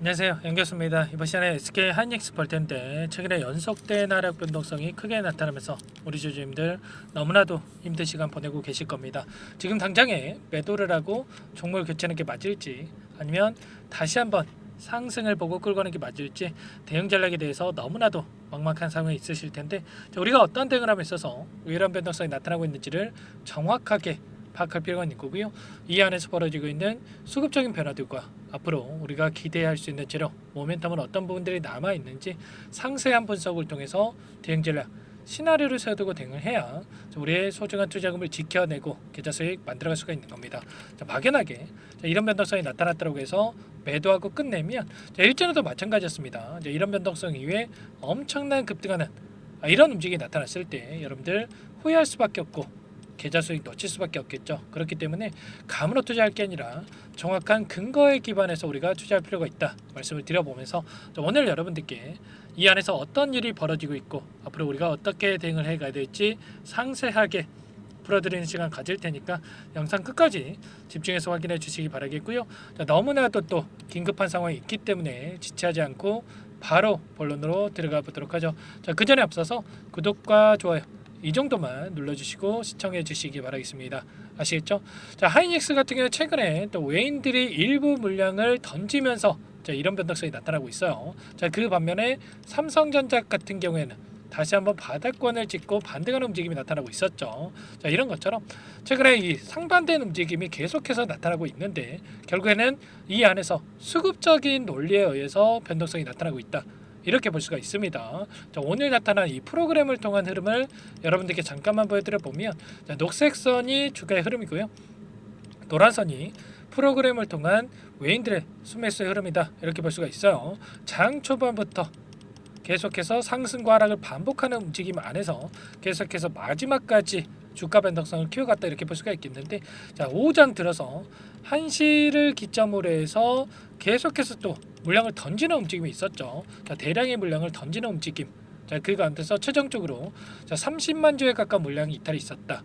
안녕하세요, 연교수입니다. 이번 시간에 SK 하이닉스 볼 텐데 최근에 연속된 하락 변동성이 크게 나타나면서 우리 주주님들 너무나도 힘든 시간 보내고 계실 겁니다. 지금 당장에 매도를 하고 종목을 교체하는 게 맞을지 아니면 다시 한번 상승을 보고 끌고 가는 게 맞을지 대응 전략에 대해서 너무나도 막막한 상황이 있으실 텐데 우리가 어떤 대응을 함에 있어서 왜 이런 변동성이 나타나고 있는지를 정확하게 파악할 필요가 있는 거고요. 이 안에서 벌어지고 있는 수급적인 변화들과 앞으로 우리가 기대할 수 있는 재료, 모멘텀은 어떤 부분들이 남아 있는지 상세한 분석을 통해서 대응 전략, 시나리오를 세워두고 대응을 해야 우리의 소중한 투자금을 지켜내고 계좌 수익 만들어갈 수가 있는 겁니다. 막연하게 이런 변동성이 나타났다고 해서 매도하고 끝내면 일전에도 마찬가지였습니다. 이런 변동성 이후에 엄청난 급등하는 이런 움직임이 나타났을 때 여러분들 후회할 수밖에 없고 계좌 수익 놓칠 수밖에 없겠죠. 그렇기 때문에 감으로 투자할 게 아니라 정확한 근거에 기반해서 우리가 투자할 필요가 있다 말씀을 드려보면서 오늘 여러분들께 이 안에서 어떤 일이 벌어지고 있고 앞으로 우리가 어떻게 대응을 해가야 될지 상세하게 풀어드리는 시간 가질 테니까 영상 끝까지 집중해서 확인해 주시기 바라겠고요. 너무나도 또 긴급한 상황이 있기 때문에 지체하지 않고 바로 본론으로 들어가 보도록 하죠. 그 전에 앞서서 구독과 좋아요 이 정도만 눌러주시고 시청해 주시기 바라겠습니다. 아시겠죠? 하이닉스 같은 경우는 최근에 또 외인들이 일부 물량을 던지면서 이런 변동성이 나타나고 있어요. 그 반면에 삼성전자 같은 경우에는 다시 한번 바닥권을 찍고 반등하는 움직임이 나타나고 있었죠. 이런 것처럼 최근에 이 상반된 움직임이 계속해서 나타나고 있는데 결국에는 이 안에서 수급적인 논리에 의해서 변동성이 나타나고 있다. 이렇게 볼 수가 있습니다. 오늘 나타난 이 프로그램을 통한 흐름을 여러분들께 잠깐만 보여드려 보면 녹색 선이 주가의 흐름이고요. 노란 선이 프로그램을 통한 외인들의 순매수의 흐름이다. 이렇게 볼 수가 있어요. 장 초반부터 계속해서 상승과 하락을 반복하는 움직임 안에서 계속해서 마지막까지 주가 변동성을 키워갔다 이렇게 볼 수가 있겠는데 오후 장 들어서 1시를 기점으로 해서 계속해서 또 물량을 던지는 움직임이 있었죠. 대량의 물량을 던지는 움직임. 그 가운데서 최종적으로 30만 주에 가까운 물량이 이탈이 있었다.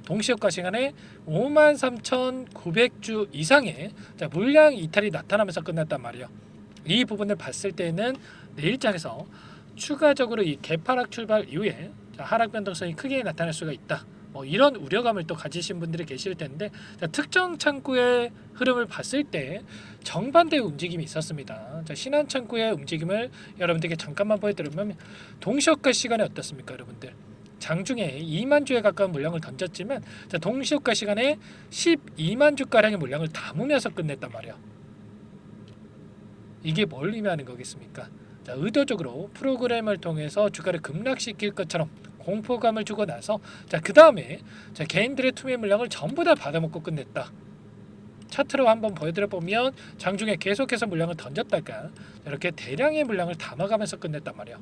동시효과 시간에 53,900주 이상의 물량 이탈이 나타나면서 끝났단 말이에요. 이 부분을 봤을 때는 내일장에서 추가적으로 이 개파락 출발 이후에 하락 변동성이 크게 나타날 수가 있다. 이런 우려감을 또 가지신 분들이 계실 텐데 특정 창구의 흐름을 봤을 때 정반대의 움직임이 있었습니다. 신한 창구의 움직임을 여러분들께 잠깐만 보여드리면 동시효과 시간에 어떻습니까, 여러분들? 장중에 2만 주에 가까운 물량을 던졌지만 동시효과 시간에 12만 주가량의 물량을 담으면서 끝냈단 말이에요. 이게 뭘 의미하는 거겠습니까? 의도적으로 프로그램을 통해서 주가를 급락시킬 것처럼 공포감을 주고 나서 그 다음에 개인들의 투매 물량을 전부 다 받아먹고 끝냈다. 차트로 한번 보여드려 보면 장중에 계속해서 물량을 던졌다가 이렇게 대량의 물량을 담아가면서 끝냈단 말이에요.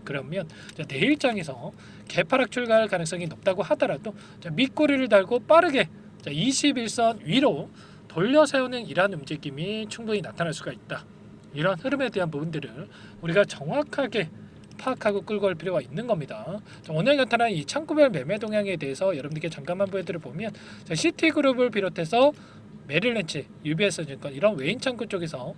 그러면 내일장에서 개파락 출가할 가능성이 높다고 하더라도 밑꼬리를 달고 빠르게 21선 위로 돌려 세우는 이러한 움직임이 충분히 나타날 수가 있다. 이런 흐름에 대한 부분들을 우리가 정확하게 파악하고 끌고 갈 필요가 있는 겁니다. 오늘 나타난 이 창구별 매매 동향에 대해서 여러분들께 잠깐만 보여드려 보면 시티그룹을 비롯해서 메릴랜치, UBS증권 이런 외인 창구 쪽에서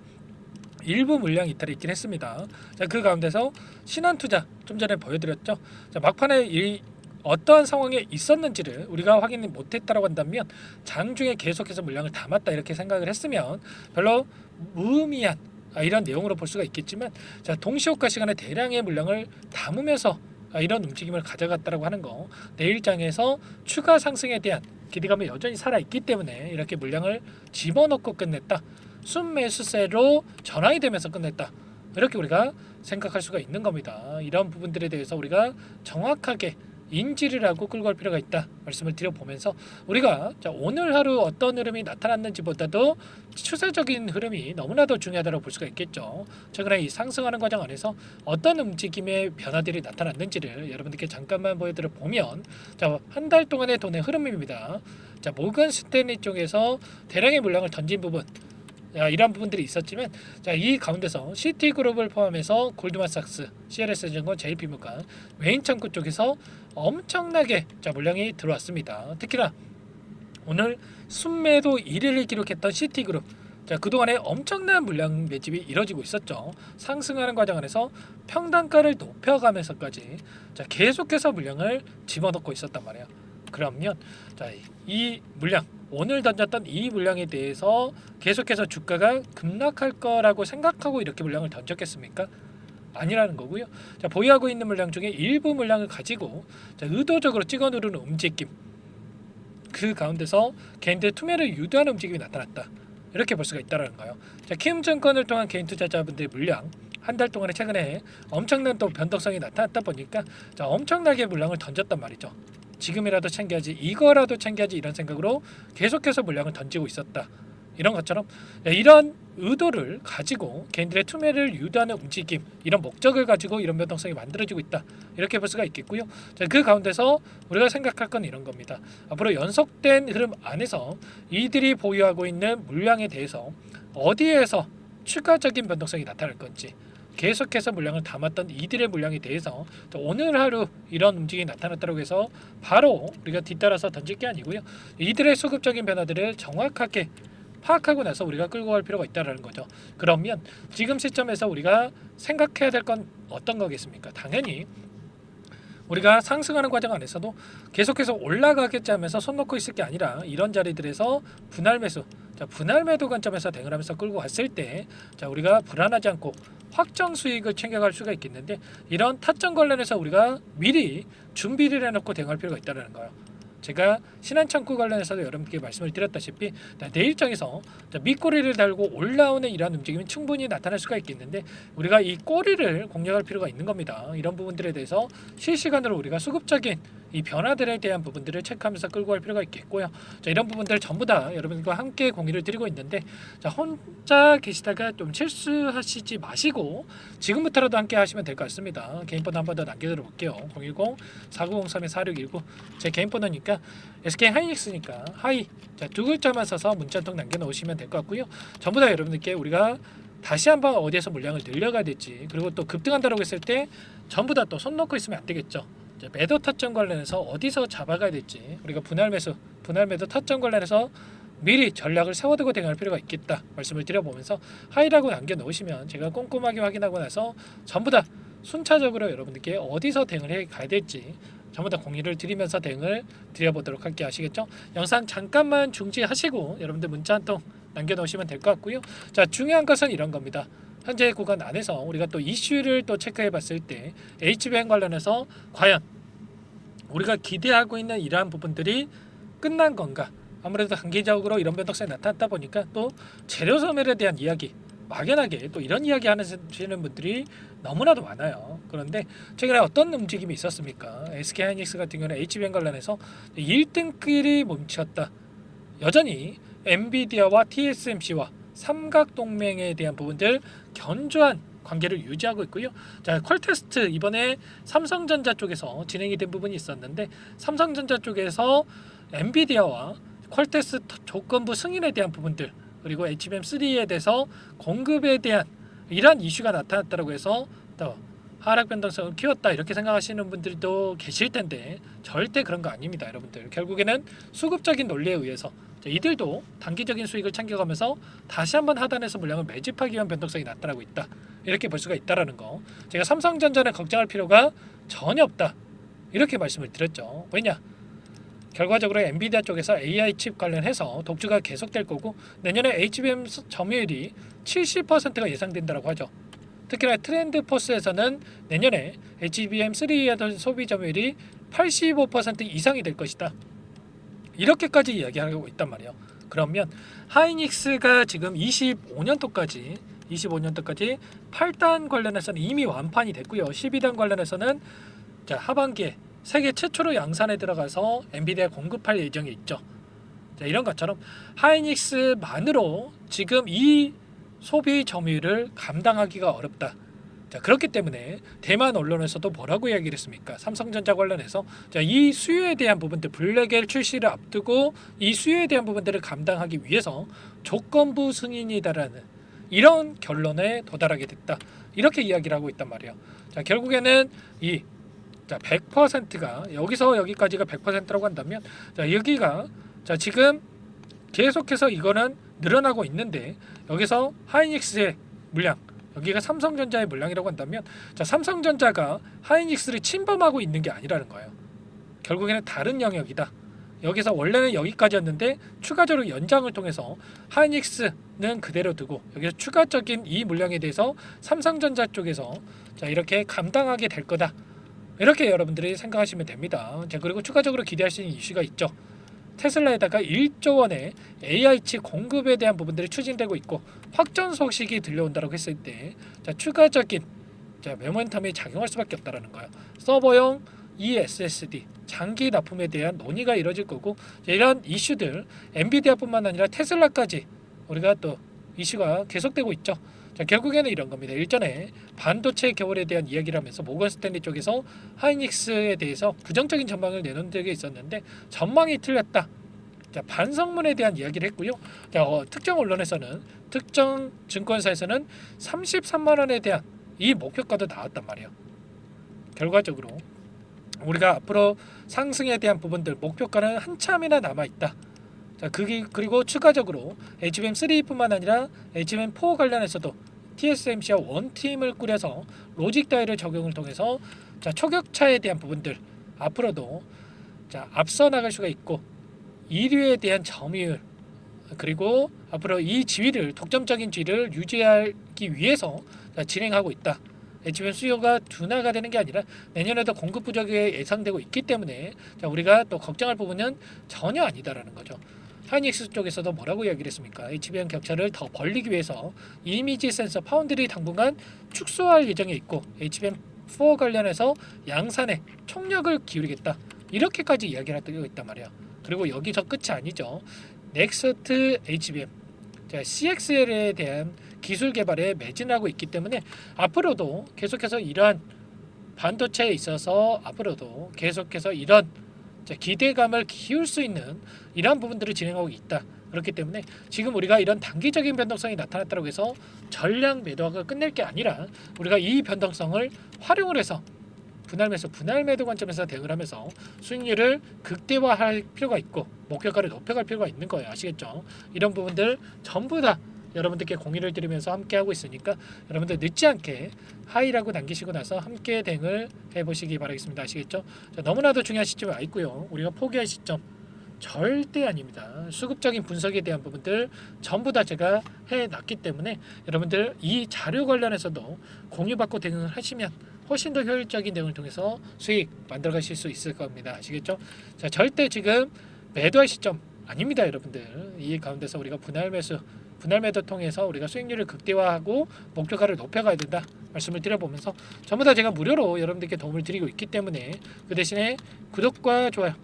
일부 물량 이탈이 있긴 했습니다. 그 가운데서 신한투자 좀 전에 보여드렸죠. 막판에 이 어떠한 상황에 있었는지를 우리가 확인 못했다고 한다면 장중에 계속해서 물량을 담았다 이렇게 생각을 했으면 별로 무의미한 이런 내용으로 볼 수가 있겠지만 동시효과 시간에 대량의 물량을 담으면서 이런 움직임을 가져갔다라고 하는 거 내일장에서 추가 상승에 대한 기대감이 여전히 살아있기 때문에 이렇게 물량을 집어넣고 끝냈다. 순매수세로 전환이 되면서 끝냈다. 이렇게 우리가 생각할 수가 있는 겁니다. 이런 부분들에 대해서 우리가 정확하게 인지를 하고 끌고 갈 필요가 있다 말씀을 드려보면서 우리가 오늘 하루 어떤 흐름이 나타났는지보다도 추세적인 흐름이 너무나도 중요하다고 볼 수가 있겠죠. 최근에 이 상승하는 과정 안에서 어떤 움직임의 변화들이 나타났는지를 여러분들께 잠깐만 보여드려 보면 한 달 동안의 돈의 흐름입니다. 모건 스탠리 쪽에서 대량의 물량을 던진 부분 이런 부분들이 있었지만 이 가운데서 시티그룹을 포함해서 골드만삭스, CLS증권, JP모간 외인 창구 쪽에서 엄청나게 물량이 들어왔습니다. 특히나 오늘 순매도 1위를 기록했던 시티그룹 자, 그동안에 엄청난 물량 매집이 이뤄지고 있었죠. 상승하는 과정 안에서 평단가를 높여가면서까지 자, 계속해서 물량을 집어넣고 있었단 말이에요. 그러면 자, 이 물량 오늘 던졌던 이 물량에 대해서 계속해서 주가가 급락할 거라고 생각하고 이렇게 물량을 던졌겠습니까? 아니라는 거고요. 자, 보유하고 있는 물량 중에 일부 물량을 가지고 자, 의도적으로 찍어 누르는 움직임, 그 가운데서 개인들의 투매를 유도하는 움직임이 나타났다. 이렇게 볼 수가 있다는 거예요. 자, 키움증권을 통한 개인 투자자분들의 물량 한 달 동안에 최근에 엄청난 또 변동성이 나타났다 보니까 자, 엄청나게 물량을 던졌단 말이죠. 지금이라도 챙겨야지, 이거라도 챙겨야지 이런 생각으로 계속해서 물량을 던지고 있었다. 이런 것처럼 이런 의도를 가지고 개인들의 투매를 유도하는 움직임, 이런 목적을 가지고 이런 변동성이 만들어지고 있다. 이렇게 볼 수가 있겠고요. 자, 그 가운데서 우리가 생각할 건 이런 겁니다. 앞으로 연속된 흐름 안에서 이들이 보유하고 있는 물량에 대해서 어디에서 추가적인 변동성이 나타날 건지, 계속해서 물량을 담았던 이들의 물량에 대해서 오늘 하루 이런 움직임이 나타났다고 해서 바로 우리가 뒤따라서 던질 게 아니고요. 이들의 수급적인 변화들을 정확하게 파악하고 나서 우리가 끌고 갈 필요가 있다는 거죠. 그러면 지금 시점에서 우리가 생각해야 될 건 어떤 거겠습니까? 당연히 우리가 상승하는 과정 안에서도 계속해서 올라가겠지 하면서 손 놓고 있을 게 아니라 이런 자리들에서 분할 매수, 자, 분할 매도 관점에서 대응을 하면서 끌고 갔을 때 자, 우리가 불안하지 않고 확정 수익을 챙겨갈 수가 있겠는데, 이런 타점 관련해서 우리가 미리 준비를 해놓고 대응할 필요가 있다는 거예요. 제가 신한창구 관련해서도 여러분께 말씀을 드렸다시피 내일장에서 밑꼬리를 달고 올라오는 이러한 움직임이 충분히 나타날 수가 있겠는데, 우리가 이 꼬리를 공략할 필요가 있는 겁니다. 이런 부분들에 대해서 실시간으로 우리가 수급적인 이 변화들에 대한 부분들을 체크하면서 끌고 갈 필요가 있겠고요. 자, 이런 부분들 전부 다 여러분과 함께 공유를 드리고 있는데, 자, 혼자 계시다가 좀 실수하시지 마시고 지금부터라도 함께 하시면 될 것 같습니다. 개인 번호 한 번 더 남겨드려 볼게요. 010-4903-4619 제 개인 번호니까 SK 하이닉스니까 하이, 자, 두 글자만 써서 문자 한 통 남겨놓으시면 될 것 같고요. 전부 다 여러분들께 우리가 다시 한번 어디에서 물량을 늘려가야 될지, 그리고 또 급등한다고 했을 때 전부 다 또 손 놓고 있으면 안 되겠죠. 매도 타점 관련해서 어디서 잡아가야 될지, 우리가 분할 매수, 분할 매도 타점 관련해서 미리 전략을 세워두고 대응할 필요가 있겠다 말씀을 드려보면서 하이라고 남겨놓으시면 제가 꼼꼼하게 확인하고 나서 전부 다 순차적으로 여러분들께 어디서 대응을 해 가야 될지 전부 다 공유를 드리면서 대응을 드려보도록 할게요. 아시겠죠? 영상 잠깐만 중지하시고 여러분들 문자 한 통 남겨놓으시면 될 것 같고요. 자, 중요한 것은 이런 겁니다. 현재 구간 안에서 우리가 또 이슈를 또 체크해 봤을 때 HBM 관련해서 과연 우리가 기대하고 있는 이러한 부분들이 끝난 건가? 아무래도 단기적으로 이런 변동성이 나타났다 보니까 또 재료 소멸에 대한 이야기, 막연하게 또 이런 이야기 하시는 분들이 너무나도 많아요. 그런데 최근에 어떤 움직임이 있었습니까? SK하이닉스 같은 경우는 HBM 관련해서 1등끼리 멈췄다. 여전히 엔비디아와 TSMC와 삼각동맹에 대한 부분들 견조한 관계를 유지하고 있고요. 자, 퀄테스트 이번에 삼성전자 쪽에서 진행이 된 부분이 있었는데, 삼성전자 쪽에서 엔비디아와 퀄테스트 조건부 승인에 대한 부분들, 그리고 HBM3에 대해서 공급에 대한 이러한 이슈가 나타났다고 해서 또 하락 변동성을 키웠다 이렇게 생각하시는 분들도 계실 텐데 절대 그런 거 아닙니다. 여러분들 결국에는 수급적인 논리에 의해서 이들도 단기적인 수익을 챙겨가면서 다시 한번 하단에서 물량을 매집하기 위한 변동성이 나타나고 있다, 이렇게 볼 수가 있다라는 거. 제가 삼성전자는 걱정할 필요가 전혀 없다 이렇게 말씀을 드렸죠. 왜냐? 결과적으로 엔비디아 쪽에서 AI 칩 관련해서 독주가 계속될 거고, 내년에 HBM 점유율이 70%가 예상된다고 하죠. 특히나 트렌드 포스에서는 내년에 HBM3의 소비 점유율이 85% 이상이 될 것이다, 이렇게까지 이야기하고 있단 말이에요. 그러면 하이닉스가 지금 25년도까지 8단 관련해서는 이미 완판이 됐고요. 12단 관련해서는 자, 하반기에 세계 최초로 양산에 들어가서 엔비디아 공급할 예정이 있죠. 자, 이런 것처럼 하이닉스만으로 지금 이 소비 점유율을 감당하기가 어렵다. 자, 그렇기 때문에 대만 언론에서도 뭐라고 이야기를 했습니까? 삼성전자 관련해서 자, 이 수요에 대한 부분들, 블랙엘 출시를 앞두고 이 수요에 대한 부분들을 감당하기 위해서 조건부 승인이다라는 이런 결론에 도달하게 됐다, 이렇게 이야기를 하고 있단 말이에요. 자, 결국에는 이 100%가 여기서 여기까지가 100%라고 한다면, 자, 여기가 자, 지금 계속해서 이거는 늘어나고 있는데 여기서 하이닉스의 물량, 여기가 삼성전자의 물량이라고 한다면 자, 삼성전자가 하이닉스를 침범하고 있는 게 아니라는 거예요. 결국에는 다른 영역이다. 여기서 원래는 여기까지였는데 추가적으로 연장을 통해서 하이닉스는 그대로 두고 여기서 추가적인 이 물량에 대해서 삼성전자 쪽에서 자, 이렇게 감당하게 될 거다. 이렇게 여러분들이 생각하시면 됩니다. 자, 그리고 추가적으로 기대할 수 있는 이슈가 있죠. 테슬라에다가 1조 원의 AI 칩 공급에 대한 부분들이 추진되고 있고 확전 소식이 들려온다고 했을 때 자, 추가적인 자, 모멘텀이 작용할 수밖에 없다라는 거예요. 서버용 ESSD 장기 납품에 대한 논의가 이뤄질 거고 이런 이슈들 엔비디아뿐만 아니라 테슬라까지 우리가 또 이슈가 계속되고 있죠. 자, 결국에는 이런 겁니다. 일전에 반도체 겨울에 대한 이야기를 하면서 모건 스탠리 쪽에서 하이닉스에 대해서 부정적인 전망을 내놓은 적이 있었는데 전망이 틀렸다. 자, 반성문에 대한 이야기를 했고요. 자, 특정 언론에서는 특정 증권사에서는 33만 원에 대한 이 목표가도 나왔단 말이에요. 결과적으로 우리가 앞으로 상승에 대한 부분들 목표가는 한참이나 남아 있다. 자, 그리고 추가적으로 HBM3뿐만 아니라 HBM4 관련해서도 TSMC와 원팀을 꾸려서 로직 다이를 적용을 통해서 자, 초격차에 대한 부분들 앞으로도 자, 앞서 나갈 수가 있고 1위에 대한 점유율 그리고 앞으로 이 지위를 독점적인 지위를 유지하기 위해서 자, 진행하고 있다. HBM 수요가 둔화가 되는 게 아니라 내년에도 공급 부족이 예상되고 있기 때문에 자, 우리가 또 걱정할 부분은 전혀 아니다라는 거죠. 하이닉스 쪽에서도 뭐라고 이야기를 했습니까? HBM 격차를 더 벌리기 위해서 이미지 센서 파운드리 당분간 축소할 예정에 있고 HBM4 관련해서 양산에 총력을 기울이겠다. 이렇게까지 이야기를 하고 있단 말이야. 그리고 여기서 끝이 아니죠. 넥스트 HBM 자, CXL에 대한 기술 개발에 매진하고 있기 때문에 앞으로도 계속해서 이러한 반도체에 있어서 앞으로도 계속해서 이런 기대감을 키울 수 있는 이러한 부분들을 진행하고 있다. 그렇기 때문에 지금 우리가 이런 단기적인 변동성이 나타났다고 해서 전량 매도가 끝낼 게 아니라 우리가 이 변동성을 활용을 해서 분할 매도 관점에서 대응을 하면서 수익률을 극대화할 필요가 있고 목표가를 높여갈 필요가 있는 거예요. 아시겠죠? 이런 부분들 전부 다 여러분들께 공유를 드리면서 함께 하고 있으니까 여러분들 늦지 않게 하이라고 남기시고 나서 함께 대응을 해보시기 바라겠습니다. 아시겠죠? 자, 너무나도 중요한 시점이 와 있고요. 우리가 포기할 시점 절대 아닙니다. 수급적인 분석에 대한 부분들 전부 다 제가 해놨기 때문에 여러분들 이 자료 관련해서도 공유받고 대응을 하시면 훨씬 더 효율적인 대응을 통해서 수익 만들어 가실 수 있을 겁니다. 아시겠죠? 자, 절대 지금 매도할 시점 아닙니다, 여러분들. 이 가운데서 우리가 분할 매도 통해서 우리가 수익률을 극대화하고 목표가를 높여가야 된다 말씀을 드려보면서 전부 다 제가 무료로 여러분들께 도움을 드리고 있기 때문에 그 대신에 구독과 좋아요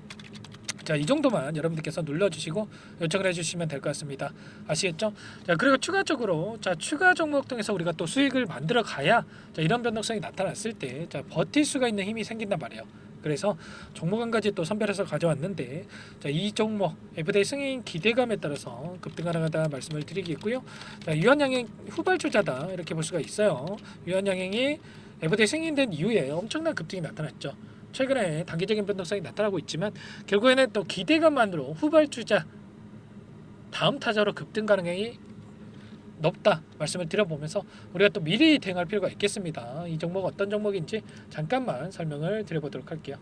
자, 이 정도만 여러분들께서 눌러주시고 요청을 해주시면 될 것 같습니다. 아시겠죠? 자, 그리고 추가적으로 자, 추가 종목 통해서 우리가 또 수익을 만들어 가야 자, 이런 변동성이 나타났을 때 자, 버틸 수가 있는 힘이 생긴단 말이에요. 그래서 종목 한 가지 또 선별해서 가져왔는데 자, 이 종목 FDA 승인 기대감에 따라서 급등 가능하다 말씀을 드리겠고요. 자, 유한양행 후발주자다 이렇게 볼 수가 있어요. 유한양행이 FDA 승인된 이후에 엄청난 급등이 나타났죠. 최근에 단기적인 변동성이 나타나고 있지만 결국에는 또 기대감만으로 후발주자 다음 타자로 급등 가능성이 높다 말씀을 드려보면서 우리가 또 미리 대응할 필요가 있겠습니다. 이 종목 어떤 종목인지 잠깐만 설명을 드려보도록 할게요.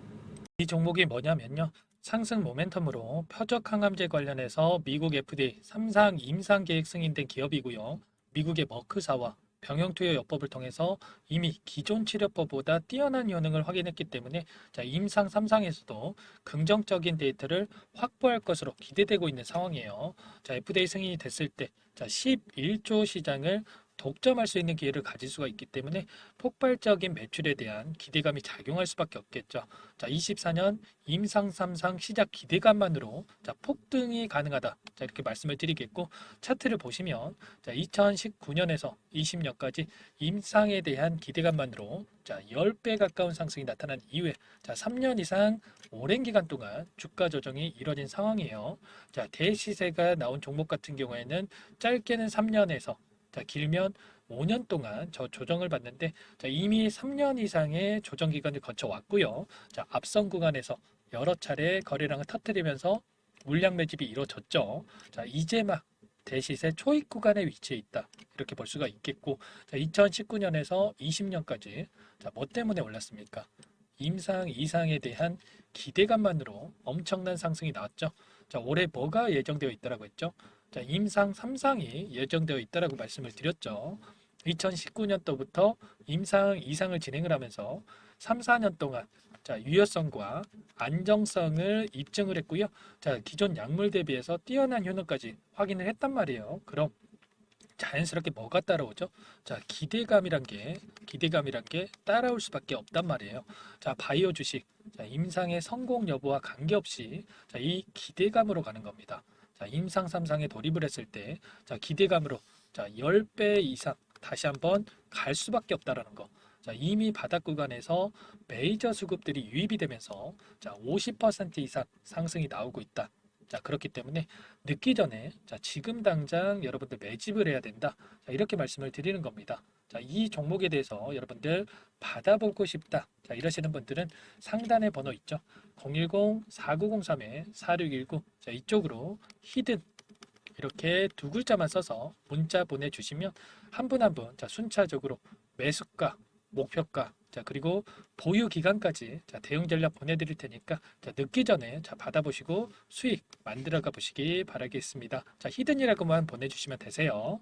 이 종목이 뭐냐면요. 상승 모멘텀으로 표적 항암제 관련해서 미국 FDA 3상 임상 계획 승인된 기업이고요. 미국의 머크사와 병용투여 요법을 통해서 이미 기존 치료법보다 뛰어난 효능을 확인했기 때문에 자, 임상 3상에서도 긍정적인 데이터를 확보할 것으로 기대되고 있는 상황이에요. 자, FDA 승인이 됐을 때 자, 11조 시장을 독점할 수 있는 기회를 가질 수가 있기 때문에 폭발적인 매출에 대한 기대감이 작용할 수밖에 없겠죠. 자, 24년 임상 3상 시작 기대감만으로 자, 폭등이 가능하다. 자, 이렇게 말씀을 드리겠고 차트를 보시면 자, 2019년에서 20년까지 임상에 대한 기대감만으로 자, 10배 가까운 상승이 나타난 이후에 자, 3년 이상 오랜 기간 동안 주가 조정이 이뤄진 상황이에요. 자, 대시세가 나온 종목 같은 경우에는 짧게는 3년에서 자, 길면 5년 동안 저 조정을 받는데 자, 이미 3년 이상의 조정 기간을 거쳐 왔고요. 자, 앞선 구간에서 여러 차례 거래량을 터뜨리면서 물량 매집이 이루어졌죠. 자, 이제 막 대시세 초입 구간에 위치해 있다. 이렇게 볼 수가 있겠고, 자, 2019년에서 20년까지 자, 뭐 때문에 올랐습니까? 임상 이상에 대한 기대감만으로 엄청난 상승이 나왔죠. 자, 올해 뭐가 예정되어 있다라고 했죠? 자, 임상 3상이 예정되어 있다라고 말씀을 드렸죠. 2019년도부터 임상 이상을 진행을 하면서 3, 4년 동안 자, 유효성과 안정성을 입증을 했고요. 자, 기존 약물 대비해서 뛰어난 효능까지 확인을 했단 말이에요. 그럼 자연스럽게 뭐가 따라오죠? 자, 기대감이란 게 따라올 수밖에 없단 말이에요. 자, 바이오 주식, 자, 임상의 성공 여부와 관계없이 자, 이 기대감으로 가는 겁니다. 자, 임상 3상에 돌입을 했을 때, 자, 기대감으로 자, 10배 이상 다시 한번 갈 수밖에 없다라는 거. 자, 이미 바닥 구간에서 메이저 수급들이 유입이 되면서 자, 50% 이상 상승이 나오고 있다. 자, 그렇기 때문에 늦기 전에 자, 지금 당장 여러분들 매집을 해야 된다. 자, 이렇게 말씀을 드리는 겁니다. 자, 이 종목에 대해서 여러분들 받아보고 싶다. 자, 이러시는 분들은 상단에 번호 있죠. 010-4903-4619. 자, 이쪽으로 히든 이렇게 두 글자만 써서 문자 보내주시면 한 분 한 분 자, 순차적으로 매수가, 목표가, 자, 그리고 보유 기간까지 자, 대응 전략 보내드릴 테니까 자, 늦기 전에 자, 받아보시고 수익 만들어가 보시기 바라겠습니다. 자, 히든이라고만 보내주시면 되세요.